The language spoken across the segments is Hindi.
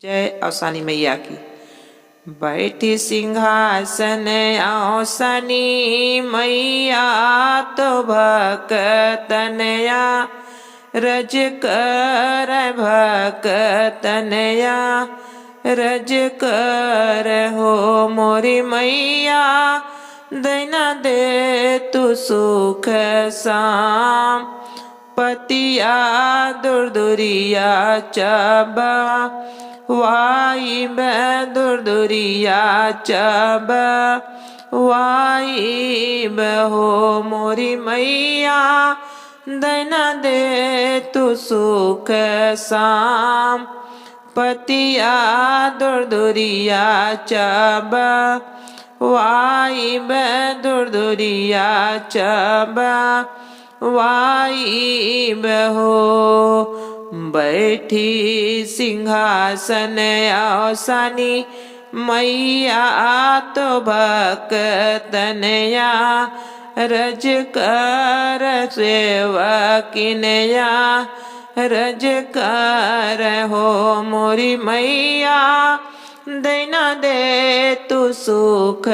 जय औसानी मैया की। बैठी सिंहासन औसानी मैया तो भक्तनया रज कर भक्तनया रज कर हो मोरी मैया दैना दे तू सुख साम पतिया दुर्दुरिया चबा वाई में दुर्दुरिया चब वाई बहो मोरी मैया दैना दे तू सुख साम पतिया दुर्दुरिया चब वाई में दुर्दुरिया चब वाई बहो बैठी सिंहासन औसानी मैया तो भक्तनया रज कर सेवकिनया रज कर हो मोरी मैया दैना दे तू सुख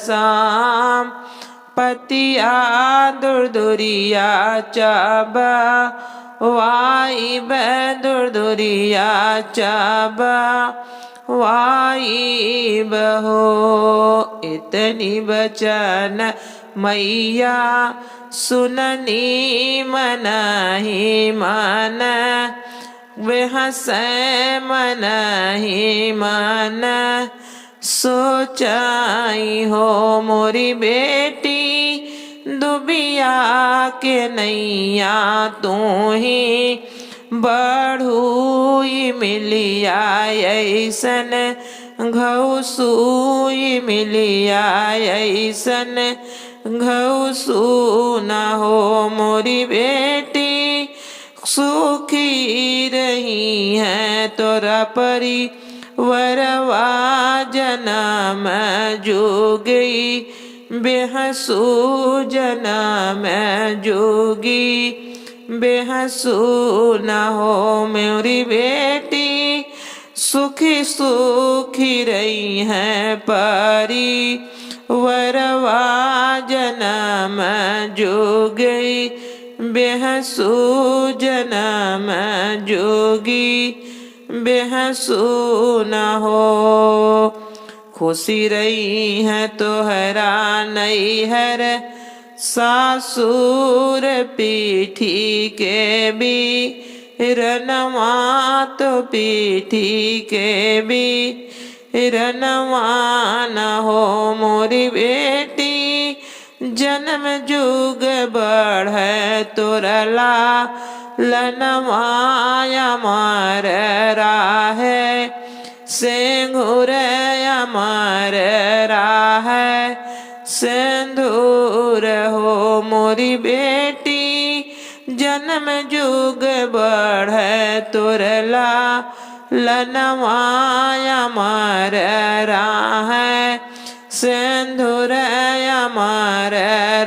साम पतिया दुर्दुरिया चब वाई दुर्दुरिया चब वाई बहो इतनी बचन मैया सुननी मन ही मन बेहस मन ही मन सोचाई हो मोरी बेटी दुबिया के नैया तू ही बढ़ुई मिलिया ऐसन घौसुई मिलिया ऐसन घौसु न हो मोरी बेटी सुखी रही है तोरा परी वरवा जनम जोगी बेहसू जनम जोगी बेहसू न हो मेरी बेटी सुखी सुखी रही है परी वरवा जनम जोगी बेहसू जनम जोगी बेहसू न हो खुशी रही है तोहरा नैहर सासुर पीठी के भी रनवा तो पीठी के भी रनवा न हो मोरी बेटी जन्म जुग बढ़े तोरला लनवाया मार राहे सिंगुर अमर राह सिंदूर हो मोरी बेटी जन्म जुग बढ़े तुरला लनवाया अमर राह सिंदूर अमर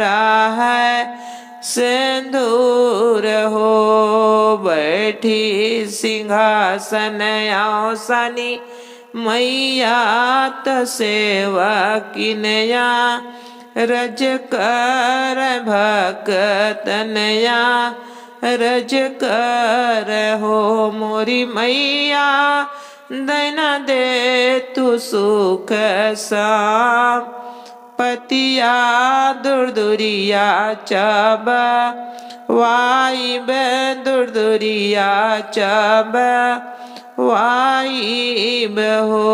राह सिंदूर हो बैठी सिंहासन औसानी मैया त सेवकिनया रज कर भक्तनया रज कर हो मोरी मैया दैना दे तू सुख साम पतिया दुर्दुरिया चब वाई दुर्दुरिया चब वाई बहो।